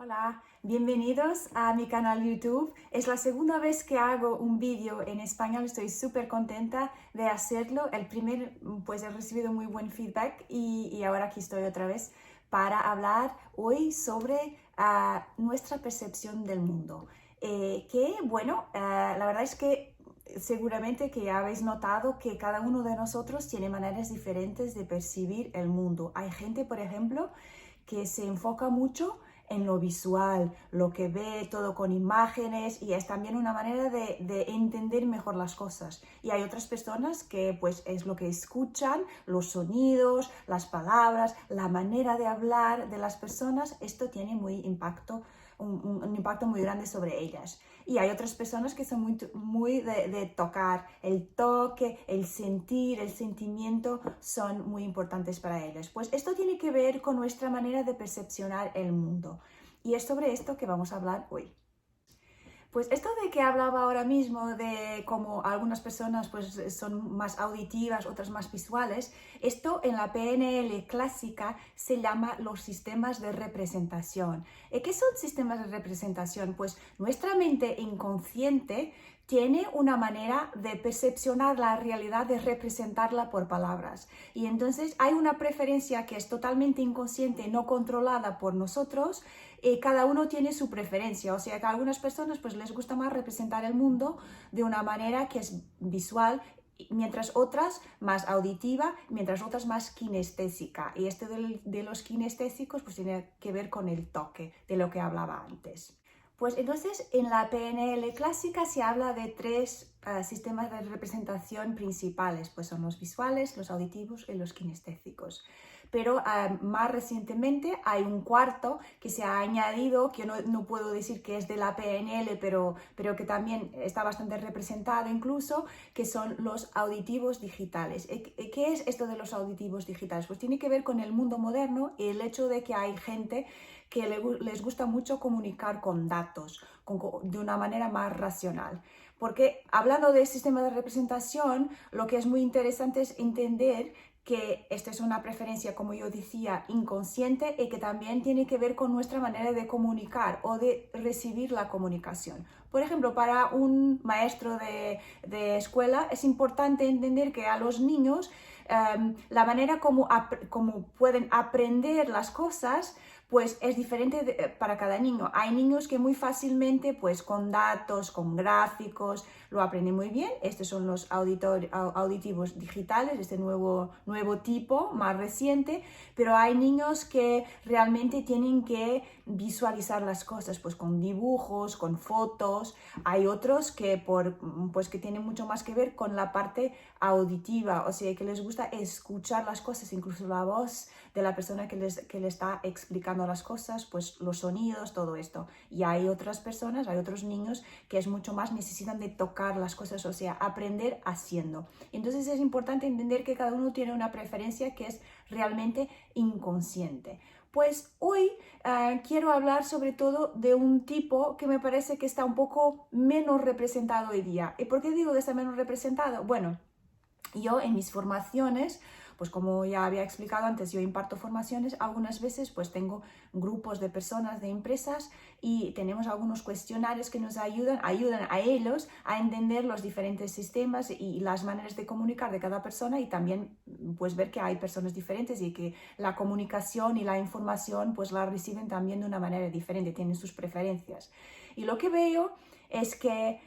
Hola, bienvenidos a mi canal YouTube. Es la segunda vez que hago un vídeo en español, estoy súper contenta de hacerlo. El primer, pues he recibido muy buen feedback y ahora aquí estoy otra vez para hablar hoy sobre nuestra percepción del mundo. La verdad es que seguramente que ya habéis notado que cada uno de nosotros tiene maneras diferentes de percibir el mundo. Hay gente, por ejemplo, que se enfoca mucho en lo visual, lo que ve todo con imágenes, y es también una manera de entender mejor las cosas. Y hay otras personas que pues es lo que escuchan, los sonidos, las palabras, la manera de hablar de las personas. Esto tiene un impacto muy grande sobre ellas. Y hay otras personas que son muy de tocar, el toque, el sentir, el sentimiento son muy importantes para ellas. Pues esto tiene que ver con nuestra manera de percepcionar el mundo. Y es sobre esto que vamos a hablar hoy. Pues esto de que hablaba ahora mismo, de cómo algunas personas pues, son más auditivas, otras más visuales, esto en la PNL clásica se llama los sistemas de representación. ¿Qué son sistemas de representación? Pues nuestra mente inconsciente tiene una manera de percepcionar la realidad, de representarla por palabras. Y entonces hay una preferencia que es totalmente inconsciente, no controlada por nosotros. Cada uno tiene su preferencia, o sea que a algunas personas pues les gusta más representar el mundo de una manera que es visual, mientras otras más auditiva, mientras otras más kinestésica. Y este de los kinestésicos pues tiene que ver con el toque, de lo que hablaba antes. Pues entonces en la PNL clásica se habla de tres sistemas de representación principales, pues son los visuales, los auditivos y los kinestésicos. Pero más recientemente hay un cuarto que se ha añadido, que no puedo decir que es de la PNL, pero que también está bastante representado incluso, que son los auditivos digitales. ¿Qué es esto de los auditivos digitales? Pues tiene que ver con el mundo moderno y el hecho de que hay gente que les gusta mucho comunicar con datos, de una manera más racional. Porque hablando del sistema de representación, lo que es muy interesante es entender que esta es una preferencia, como yo decía, inconsciente, y que también tiene que ver con nuestra manera de comunicar o de recibir la comunicación. Por ejemplo, para un maestro de escuela es importante entender que a los niños la manera como pueden aprender las cosas pues es diferente para cada niño. Hay niños que muy fácilmente, pues con datos, con gráficos, lo aprenden muy bien. Estos son los auditivos digitales, este nuevo tipo más reciente, pero hay niños que realmente tienen que visualizar las cosas, pues con dibujos, con fotos. Hay otros que, pues que tienen mucho más que ver con la parte auditiva, o sea, que les gusta escuchar las cosas, incluso la voz de la persona que le está explicando las cosas, pues los sonidos, todo esto. Y hay otras personas, hay otros niños que es mucho más, necesitan de tocar las cosas, o sea, aprender haciendo. Entonces es importante entender que cada uno tiene una preferencia que es realmente inconsciente. Pues hoy quiero hablar sobre todo de un tipo que me parece que está un poco menos representado hoy día. ¿Y por qué digo que está menos representado? Bueno, yo en mis formaciones, pues como ya había explicado antes, yo imparto formaciones, algunas veces pues tengo grupos de personas, de empresas, y tenemos algunos cuestionarios que nos ayudan a ellos a entender los diferentes sistemas y las maneras de comunicar de cada persona, y también pues ver que hay personas diferentes y que la comunicación y la información pues la reciben también de una manera diferente, tienen sus preferencias. Y lo que veo es que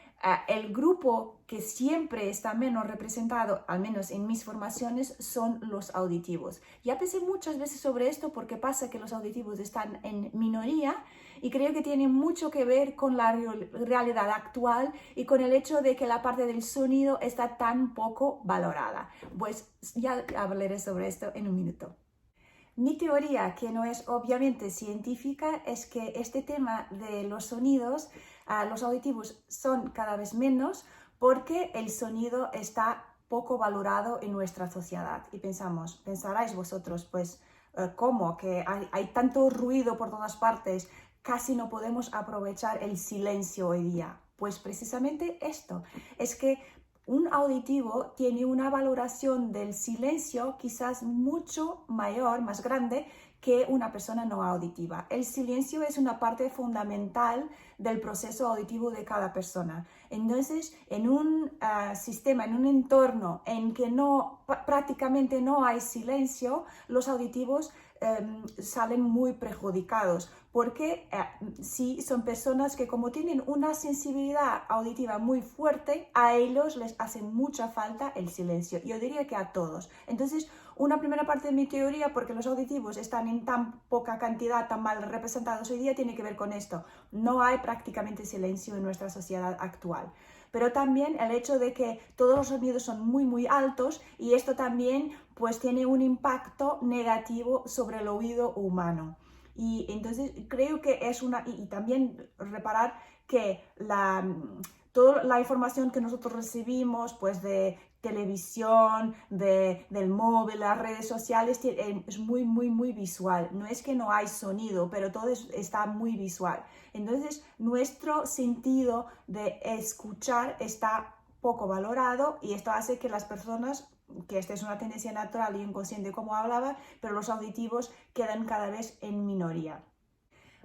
el grupo que siempre está menos representado, al menos en mis formaciones, son los auditivos. Ya pensé muchas veces sobre esto porque pasa que los auditivos están en minoría, y creo que tiene mucho que ver con la realidad actual y con el hecho de que la parte del sonido está tan poco valorada. Pues ya hablaré sobre esto en un minuto. Mi teoría, que no es obviamente científica, es que este tema de los sonidos, los auditivos son cada vez menos porque el sonido está poco valorado en nuestra sociedad. Y pensaráis vosotros, pues, ¿cómo? Que hay tanto ruido por todas partes, casi no podemos aprovechar el silencio hoy día. Pues precisamente esto, es que un auditivo tiene una valoración del silencio quizás mucho mayor, más grande, que una persona no auditiva. El silencio es una parte fundamental del proceso auditivo de cada persona. Entonces, en un sistema, en un entorno en que prácticamente no hay silencio, los auditivos salen muy perjudicados, porque sí son personas que, como tienen una sensibilidad auditiva muy fuerte, a ellos les hace mucha falta el silencio. Yo diría que a todos. Entonces, una primera parte de mi teoría, porque los auditivos están en tan poca cantidad, tan mal representados hoy día, tiene que ver con esto. No hay prácticamente silencio en nuestra sociedad actual. Pero también el hecho de que todos los sonidos son muy, muy altos, y esto también pues tiene un impacto negativo sobre el oído humano. Y entonces creo que es y también reparar que toda la información que nosotros recibimos, pues de televisión, del móvil, las redes sociales, es muy, muy, muy visual. No es que no hay sonido, pero todo está muy visual. Entonces, nuestro sentido de escuchar está poco valorado, y esto hace que las personas, que esta es una tendencia natural y inconsciente como hablaba, pero los auditivos quedan cada vez en minoría.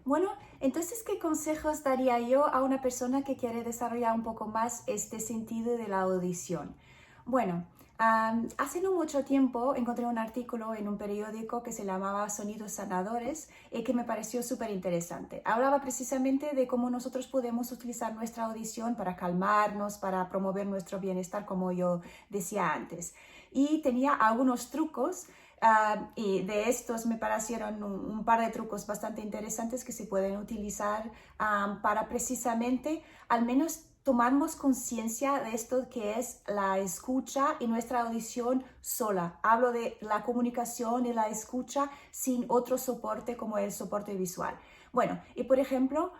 Bueno, entonces, ¿qué consejos daría yo a una persona que quiere desarrollar un poco más este sentido de la audición? Bueno, hace no mucho tiempo encontré un artículo en un periódico que se llamaba Sonidos Sanadores y que me pareció súper interesante. Hablaba precisamente de cómo nosotros podemos utilizar nuestra audición para calmarnos, para promover nuestro bienestar, como yo decía antes. Y tenía algunos trucos. Y de estos me parecieron un par de trucos bastante interesantes que se pueden utilizar para precisamente al menos tomarnos conciencia de esto que es la escucha y nuestra audición sola. Hablo de la comunicación y la escucha sin otro soporte como el soporte visual. Bueno, y por ejemplo,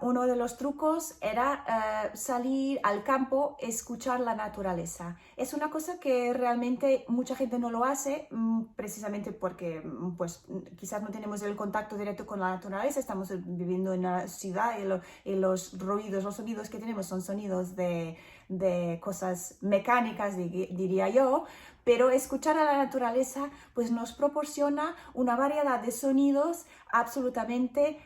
uno de los trucos era salir al campo, escuchar la naturaleza. Es una cosa que realmente mucha gente no lo hace, precisamente porque pues, quizás no tenemos el contacto directo con la naturaleza, estamos viviendo en una ciudad y los ruidos, los sonidos que tenemos son sonidos de cosas mecánicas, diría yo. Pero escuchar a la naturaleza pues nos proporciona una variedad de sonidos absolutamente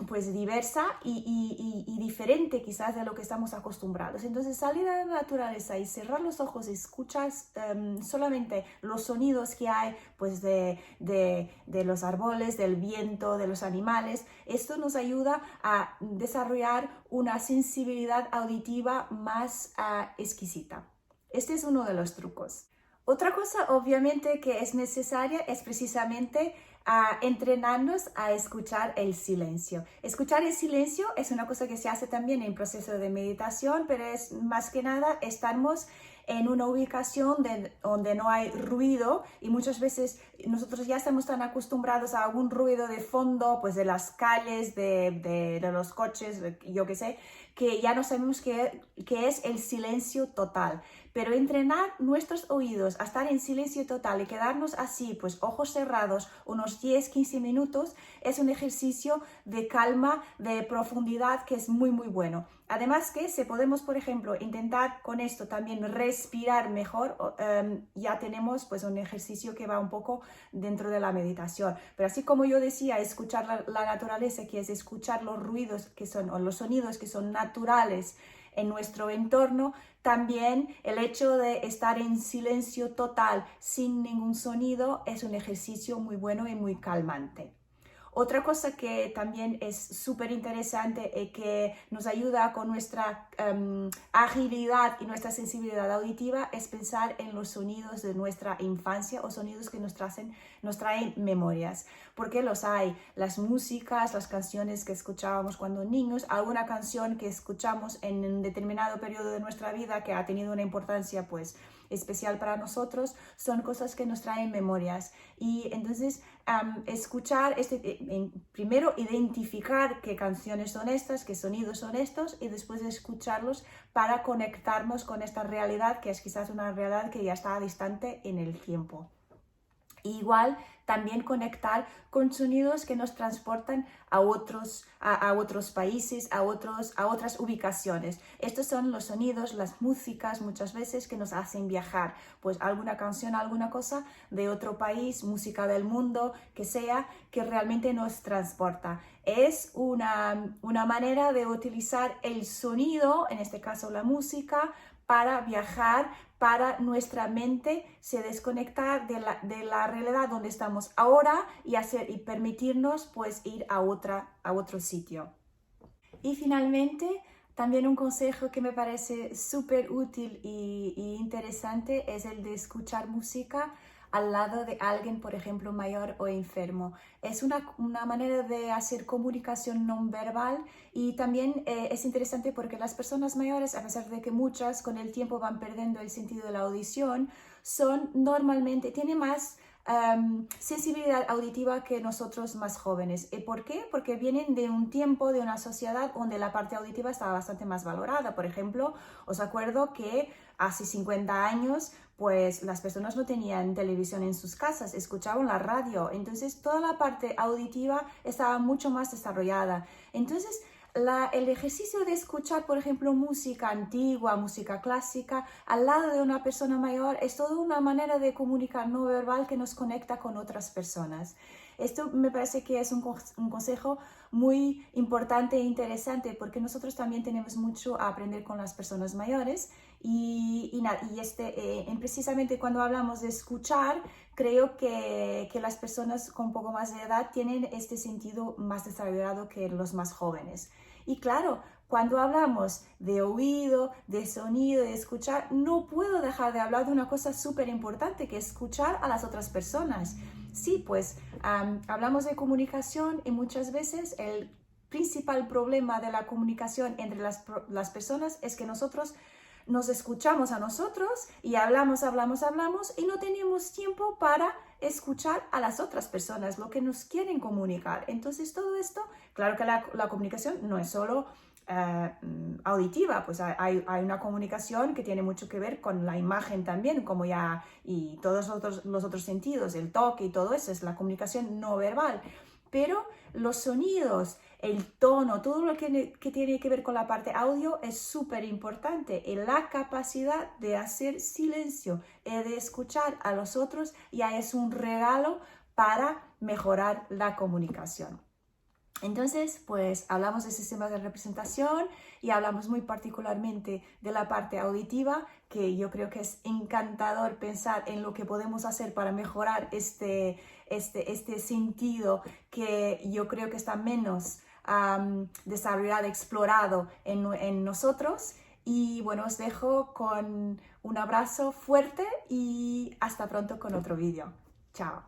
pues diversa y diferente quizás de lo que estamos acostumbrados. Entonces, salir a la naturaleza y cerrar los ojos, escuchas solamente los sonidos que hay pues de los árboles, del viento, de los animales. Esto nos ayuda a desarrollar una sensibilidad auditiva más exquisita. Este es uno de los trucos. Otra cosa, obviamente, que es necesaria es precisamente entrenarnos a escuchar el silencio. Escuchar el silencio es una cosa que se hace también en proceso de meditación, pero es más que nada estamos en una ubicación donde no hay ruido, y muchas veces nosotros ya estamos tan acostumbrados a algún ruido de fondo, pues de las calles, de los coches, yo qué sé, que ya no sabemos qué es el silencio total. Pero entrenar nuestros oídos a estar en silencio total y quedarnos así, pues ojos cerrados, unos 10-15 minutos, es un ejercicio de calma, de profundidad que es muy, muy bueno. Además que si podemos, por ejemplo, intentar con esto también respirar mejor, ya tenemos pues un ejercicio que va un poco dentro de la meditación. Pero así como yo decía, escuchar la naturaleza, que es escuchar los ruidos que son, o los sonidos que son naturales en nuestro entorno, también el hecho de estar en silencio total, sin ningún sonido, es un ejercicio muy bueno y muy calmante. Otra cosa que también es súper interesante y que nos ayuda con nuestra agilidad y nuestra sensibilidad auditiva es pensar en los sonidos de nuestra infancia o sonidos que nos traen memorias, porque los hay. Las músicas, las canciones que escuchábamos cuando niños, alguna canción que escuchamos en un determinado periodo de nuestra vida que ha tenido una importancia pues especial para nosotros, son cosas que nos traen memorias. Y entonces escuchar, primero identificar qué canciones son estas, qué sonidos son estos, y después escucharlos para conectarnos con esta realidad que es quizás una realidad que ya está distante en el tiempo. Igual también conectar con sonidos que nos transportan a otros países, a otras ubicaciones. Estos son los sonidos, las músicas muchas veces que nos hacen viajar. Pues alguna canción, alguna cosa de otro país, música del mundo, que sea, que realmente nos transporta. Es una manera de utilizar el sonido, en este caso la música, para viajar, para nuestra mente se desconectar de la realidad donde estamos ahora y permitirnos pues ir a otro sitio. Y finalmente, también un consejo que me parece súper útil y interesante es el de escuchar música al lado de alguien, por ejemplo, mayor o enfermo. Es una manera de hacer comunicación no verbal y también es interesante porque las personas mayores, a pesar de que muchas con el tiempo van perdiendo el sentido de la audición, tienen más sensibilidad auditiva que nosotros más jóvenes. ¿Y por qué? Porque vienen de un tiempo, de una sociedad donde la parte auditiva estaba bastante más valorada. Por ejemplo, os acuerdo que hace 50 años pues las personas no tenían televisión en sus casas, escuchaban la radio, entonces toda la parte auditiva estaba mucho más desarrollada. Entonces el ejercicio de escuchar, por ejemplo, música antigua, música clásica, al lado de una persona mayor, es toda una manera de comunicar no verbal que nos conecta con otras personas. Esto me parece que es un consejo muy importante e interesante porque nosotros también tenemos mucho a aprender con las personas mayores precisamente cuando hablamos de escuchar, creo que las personas con un poco más de edad tienen este sentido más desarrollado que los más jóvenes. Y claro, cuando hablamos de oído, de sonido, de escuchar, no puedo dejar de hablar de una cosa súper importante, que es escuchar a las otras personas. Sí, pues hablamos de comunicación y muchas veces el principal problema de la comunicación entre las personas es que nosotros nos escuchamos a nosotros y hablamos y no tenemos tiempo para escuchar a las otras personas, lo que nos quieren comunicar. Entonces todo esto, claro que la comunicación no es solo auditiva, pues hay una comunicación que tiene mucho que ver con la imagen también, y todos los otros sentidos, el toque y todo eso, es la comunicación no verbal. Pero los sonidos, el tono, todo lo que tiene que ver con la parte audio es súper importante. Y la capacidad de hacer silencio y de escuchar a los otros ya es un regalo para mejorar la comunicación. Entonces, pues hablamos de sistemas de representación y hablamos muy particularmente de la parte auditiva, que yo creo que es encantador pensar en lo que podemos hacer para mejorar este sentido que yo creo que está menos desarrollado, explorado en nosotros. Y bueno, os dejo con un abrazo fuerte y hasta pronto con otro vídeo. Chao.